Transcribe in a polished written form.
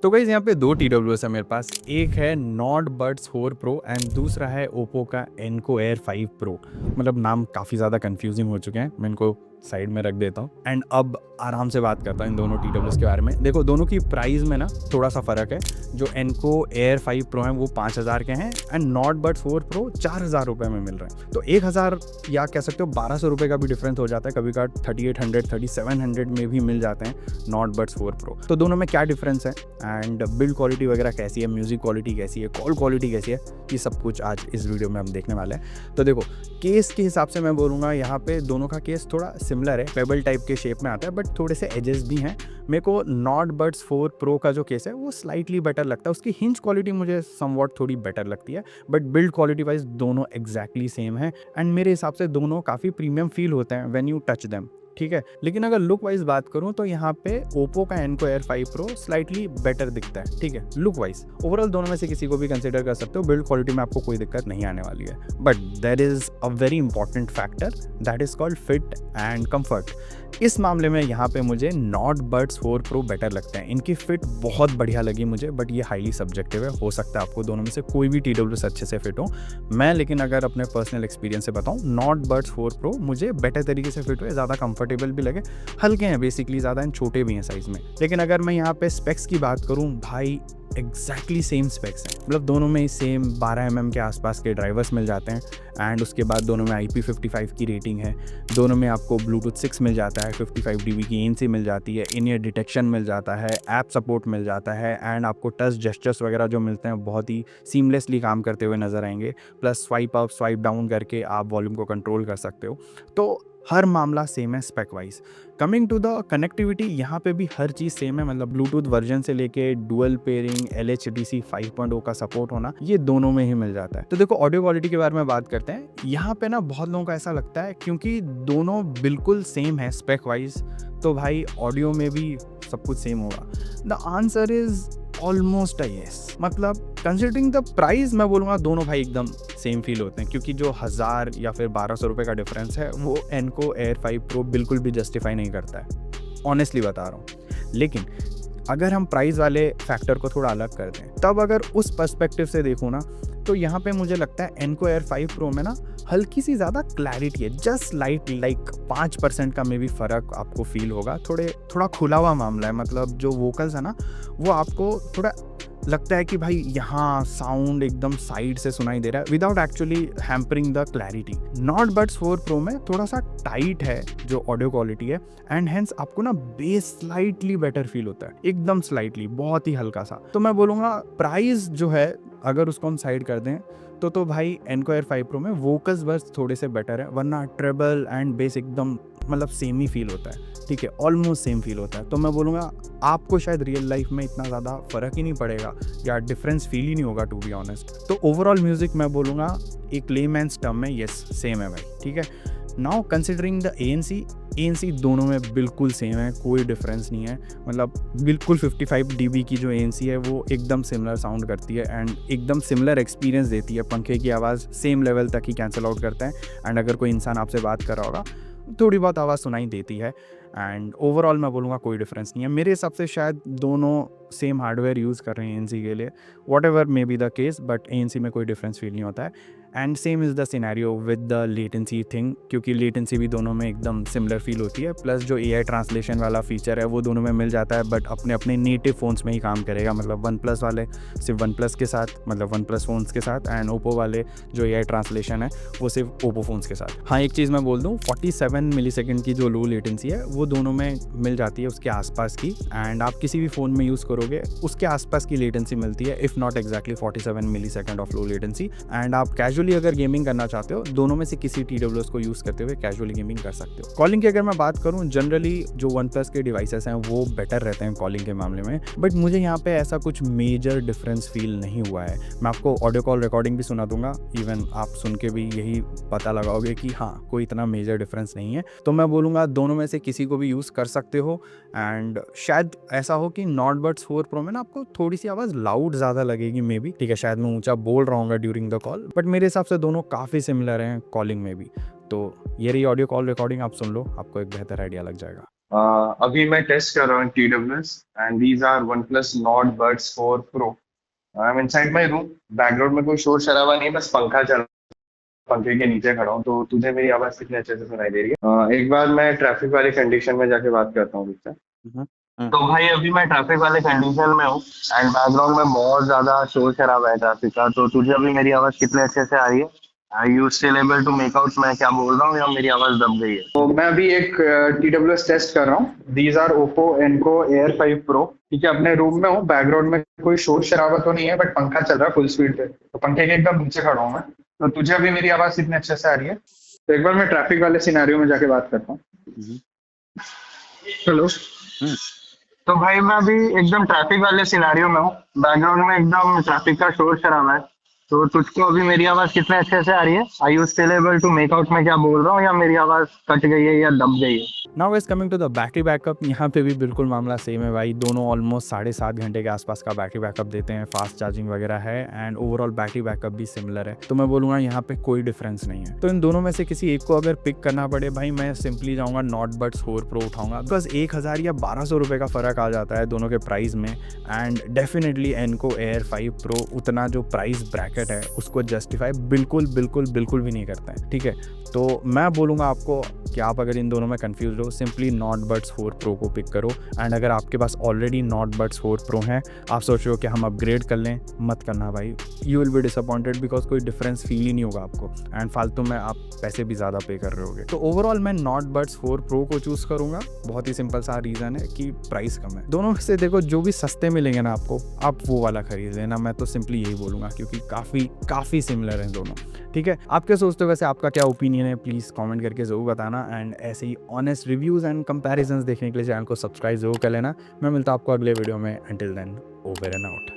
तो गाइस यहाँ पे दो TWS है मेरे पास। एक है नॉट बड्स 4 प्रो एंड दूसरा है ओप्पो का एनको एयर 5 प्रो। मतलब नाम काफ़ी ज़्यादा कंफ्यूजिंग हो चुके हैं, मैं इनको साइड में रख देता हूँ एंड अब आराम से बात करता हूँ इन दोनों TWS के बारे में। देखो दोनों की प्राइस में ना थोड़ा सा फ़र्क है। जो एनको एयर 5 प्रो हैं वो 5,000 के हैं एंड नॉट बड्स 4 प्रो 4,000 रुपये में मिल रहे हैं। तो 1,000 या कह सकते हो 1,200 रुपये का भी डिफरेंस हो जाता है। कभी कभार 3800 3700 में भी मिल जाते हैं नॉट बड्स 4 प्रो। तो दोनों में क्या डिफरेंस है एंड बिल्ड क्वालिटी वगैरह कैसी है, म्यूजिक क्वालिटी कैसी है, कॉल क्वालिटी कैसी है, ये सब कुछ आज इस वीडियो में हम देखने वाले हैं। तो देखो केस के हिसाब से मैं बोलूँगा यहाँ पे दोनों का केस थोड़ा सिमिलर है, पेबल टाइप के शेप में आता है बट थोड़े से एजेस भी हैं। मेरे को नॉट बड्स 4 प्रो का जो केस है वो स्लाइटली बेटर लगता है। उसकी हिंज क्वालिटी मुझे समवॉट थोड़ी बेटर लगती है बट बिल्ड क्वालिटी वाइज दोनों एग्जैक्टली सेम है एंड मेरे हिसाब से दोनों काफ़ी प्रीमियम फील होते हैं व्हेन यू टच देम। ठीक है, लेकिन अगर लुक वाइज बात करूं तो यहाँ पे ओप्पो का Enco Air 5 pro slightly better दिखता है। ठीक है, लुक वाइज ओवरऑल दोनों में से किसी को भी कंसिडर कर सकते हो। बिल्ड क्वालिटी में आपको कोई दिक्कत नहीं आने वाली है but there is a very important factor that is called fit and comfort. इस मामले में यहाँ पे मुझे नॉट बड्स 4 प्रो बेटर लगते हैं। इनकी फिट बहुत बढ़िया लगी मुझे बट ये हाईली सब्जेक्टिव है। हो सकता है आपको दोनों में से कोई भी TWS अच्छे से फिट हो। मैं लेकिन अगर अपने पर्सनल एक्सपीरियंस से बताऊँ, नॉट बड्स 4 प्रो मुझे बेटर तरीके से फिट हुए, ज़्यादा कंफर्टेबल भी लगे, हल्के हैं बेसिकली ज़्यादा एंड छोटे भी हैं साइज़ में। लेकिन अगर मैं यहाँ पे स्पेक्स की बात करूँ, भाई एग्जैक्टली सेम स्पेक्स हैं। मतलब दोनों में ही सेम 12 mm के आसपास के ड्राइवर्स मिल जाते हैं एंड उसके बाद दोनों में IP55 की रेटिंग है। दोनों में आपको ब्लूटूथ 6 मिल जाता है, 55 dB की ANC मिल जाती है, इन ईयर डिटेक्शन मिल जाता है, ऐप सपोर्ट मिल जाता है एंड आपको टच जेस्चर्स वगैरह जो मिलते हैं बहुत ही सीमलेसली काम करते हुए नजर आएंगे। Plus swipe up swipe down करके आप वॉल्यूम को कंट्रोल कर सकते हो। तो हर मामला सेम है spec wise. Coming to the connectivity, यहाँ पे भी हर चीज़ सेम है। मतलब ब्लूटूथ वर्जन से लेके डुअल पेयरिंग, LHDC 5.0 का सपोर्ट होना, ये दोनों में ही मिल जाता है। तो देखो ऑडियो क्वालिटी के बारे में बात करते हैं। यहाँ पे ना बहुत लोगों को ऐसा लगता है क्योंकि दोनों बिल्कुल सेम है स्पेक वाइज तो भाई ऑडियो में भी सब कुछ सेम होगा। The answer is almost yes. मतलब कंसिडरिंग द प्राइस मैं बोलूँगा दोनों भाई एकदम सेम फील होते हैं क्योंकि जो 1000 या फिर 1200 रुपये का डिफरेंस है वो एनको एयर 5 प्रो बिल्कुल भी जस्टिफाई नहीं करता है, ऑनेस्टली बता रहा हूँ। लेकिन अगर हम प्राइस वाले फैक्टर को थोड़ा अलग कर दें, तब अगर उस पर्सपेक्टिव से देखूँ ना, तो यहाँ पे मुझे लगता है एनको एयर 5 प्रो में ना हल्की सी ज़्यादा क्लैरिटी है, जस्ट लाइक 5% का मे भी फ़र्क आपको फील होगा। थोड़ा खुला हुआ मामला है। मतलब जो वोकल्स है ना वो आपको थोड़ा लगता है कि भाई यहाँ साउंड एकदम साइड से सुनाई दे रहा है without actually hampering the clarity. Not buds 4 pro में थोड़ा सा टाइट है जो ऑडियो क्वालिटी है एंड हेंस आपको ना बेस स्लाइटली बेटर फील होता है, एकदम स्लाइटली, बहुत ही हल्का सा। तो मैं बोलूँगा प्राइस जो है अगर उसको हम साइड कर दें तो भाई एनको एयर 5 प्रो में वोकल्स बस थोड़े से बेटर है, वरना ट्रेबल एंड बेस एकदम मतलब सेम ही फील होता है। ठीक है, ऑलमोस्ट सेम फील होता है। तो मैं बोलूँगा आपको शायद रियल लाइफ में इतना ज़्यादा फ़र्क ही नहीं पड़ेगा या डिफरेंस फील ही नहीं होगा टू बी ऑनेस्ट। तो ओवरऑल म्यूज़िक मैं बोलूँगा एक लेमैन्स टर्म में यस सेम है भाई। ठीक है, नाउ कंसिडरिंग द ANC दोनों में बिल्कुल सेम है, कोई डिफरेंस नहीं है। मतलब बिल्कुल 55 dB की जो ANC है वो एकदम सिमिलर साउंड करती है एंड एकदम सिमिलर एक्सपीरियंस देती है। पंखे की आवाज़ सेम लेवल तक ही कैंसिल आउट करता है एंड अगर कोई इंसान आपसे बात कर रहा होगा थोड़ी बहुत आवाज़ सुनाई देती है एंड ओवरऑल मैं बोलूँगा कोई डिफरेंस नहीं है। मेरे हिसाब से शायद दोनों सेम हार्डवेयर यूज़ कर रहे हैं ANC के लिए, what ever may be the case, but ANC में कोई डिफरेंस फील नहीं होता है। And same is the scenario with the latency thing, क्योंकि लेटेंसी भी दोनों में एकदम सिमिलर फील होती है। प्लस जो AI ट्रांसलेशन वाला फीचर है वो दोनों में मिल जाता है बट अपने अपने नेटिव फ़ोन्स में ही काम करेगा। मतलब OnePlus वाले सिर्फ OnePlus के साथ, मतलब OnePlus फ़ोन्स के साथ, एंड ओप्पो वाले जो AI ट्रांसलेशन है वो सिर्फ ओप्पो फ़ोन्स के साथ। हाँ, एक चीज़ मैं बोल दूँ, 47 मिलीसेकंड की जो लो लेटेंसी है वो दोनों में मिल जाती है उसके आसपास की, एंड आप किसी भी फ़ोन में यूज़ करोगे उसके आसपास की लेटेंसी मिलती है, if not exactly 47 millisecond of low latency. And आप कैजुअली अगर गेमिंग करना चाहते हो, दोनों में से किसी TWS को यूज़ करते हुए कैजुअली गेमिंग कर सकते हो। कॉलिंग की अगर मैं बात करूँ, जनरली जो OnePlus के डिवाइसेस हैं वो बेटर रहते हैं कॉलिंग के मामले में, बट मुझे यहाँ पे ऐसा कुछ मेजर डिफरेंस फील नहीं हुआ है। मैं आपको ऑडियो कॉल रिकॉर्डिंग भी सुना दूंगा, इवन आप सुन के भी यही पता लगाओगे कि हाँ कोई इतना मेजर डिफरेंस नहीं है। तो मैं बोलूँगा दोनों में से किसी को भी यूज़ कर सकते हो। एंड शायद ऐसा हो कि नॉट बड्स 4 प्रो में ना आपको थोड़ी सी आवाज़ लाउड ज़्यादा लगेगी मे बी, ठीक है, शायद मैं ऊंचा बोल रहा हूँ ड्यूरिंग द कॉल, बट मेरे हिसाब से दोनों काफ़ी सिमिलर हैं कॉलिंग में भी। तो ये रही ऑडियो कॉल रिकॉर्डिंग, आप सुन लो, आपको एक बेहतर आइडिया लग जाएगा। अभी मैं टेस्ट कर रहा हूँ TWS and these are OnePlus Nord Buds 4 Pro। I am inside my room. Background में कोई शोर शराबा नहीं, बस पंखा चल, पंखे के नीचे खड़ा हूँ। तो तुझे मेरी आवाज कितने अच्छे से सुनाई दे रही है? एक बार मैं ट्रैफिक वाली कंडीशन में जाके बात करता हूँ तुझसे। हम्म, हम्म। तो भाई अभी मैं ट्रैफिक वाले कंडीशन में हूँ एंड बैकग्राउंड में बहुत ज्यादा शोर शराबा है ट्रैफिक का। तो तुझे अभी मेरी आवाज कितने अच्छे से आ रही है? Are you still able to make out मैं क्या बोल रहा हूँ, या मेरी आवाज दब गई है? तो मैं अभी एक TWS टेस्ट कर रहा हूँ। These are Oppo Enco Air 5 pro. ठीक है, अपने रूम में हूँ, बैकग्राउंड में कोई शोर शराबा तो नहीं है, बट पंखा चल रहा है फुल स्पीड पे, तो पंखे के एकदम नीचे खड़ा हूँ मैं। तो तुझे अभी मेरी आवाज कितने अच्छे से आ रही है? तो एक बार मैं ट्रैफिक वाले सिनेरियो में जाके बात करता हूँ। हम्म, हेलो। हम्म। तो भाई मैं अभी एकदम ट्रैफिक वाले सिनारियो में हूँ, बैकग्राउंड में एकदम ट्रैफिक का शोर शराबा है। तो तुझको अभी मेरी आवाज कितने अच्छे से आ रही है? I you still able to make out मैं क्या बोल रहा हूँ, या मेरी आवाज कट गई है या दब गई है? Now is coming to the battery backup. यहाँ पे भी बिल्कुल मामला सेम है भाई, दोनों ऑलमोस्ट 7.5 घंटे के आसपास का बैटरी बैकअप देते हैं, फास्ट चार्जिंग वगैरह है एंड ओवरऑल बैटरी बैकअप भी सिमिलर है। तो मैं बोलूँगा यहाँ पे कोई डिफरेंस नहीं है। तो इन दोनों में से किसी एक को अगर पिक करना पड़े भाई, मैं सिंपली जाऊँगा नॉट बड्स 4 प्रो उठाऊंगा, बिकॉज 1000 या 1200 रुपये का फ़र्क आ जाता है दोनों के प्राइस में। And definitely Enco Air 5 pro उतना जो प्राइस ब्रैकेट है उसको जस्टिफाई बिल्कुल बिल्कुल बिल्कुल भी नहीं करता है। ठीक है, तो मैं बोलूँगा आपको कि आप अगर इन दोनों में कंफ्यूज हो, सिंपली नॉट बड्स 4 प्रो को पिक करो। एंड अगर आपके पास ऑलरेडी नॉट बड्स 4 प्रो हैं, आप सोच रहे हो कि हम अपग्रेड कर लें, मत करना भाई। You will be disappointed because कोई डिफरेंस फील ही नहीं होगा आपको एंड फालतू में आप पैसे भी ज़्यादा पे कर रहे होगे। तो ओवरऑल मैं नॉट बड्स 4 प्रो को चूज़ करूँगा। बहुत ही सिंपल सा रीज़न है कि प्राइस कम है। दोनों में से देखो जो भी सस्ते मिलेंगे ना आपको, आप वो वाला खरीद लेना। मैं तो सिंपली यही बोलूँगा क्योंकि काफ़ी सिमिलर हैं दोनों। ठीक है, आप क्या सोचते हो वैसे, आपका क्या ओपिनियन है? प्लीज़ कमेंट करके ज़रूर बताना। एंड ऐसे ही ऑनेस्ट रिव्यूज़ एंड कंपैरिजंस देखने के लिए चैनल को सब्सक्राइब जरूर कर लेना। मैं मिलता हूँ आपको अगले वीडियो में। Until then, over and out.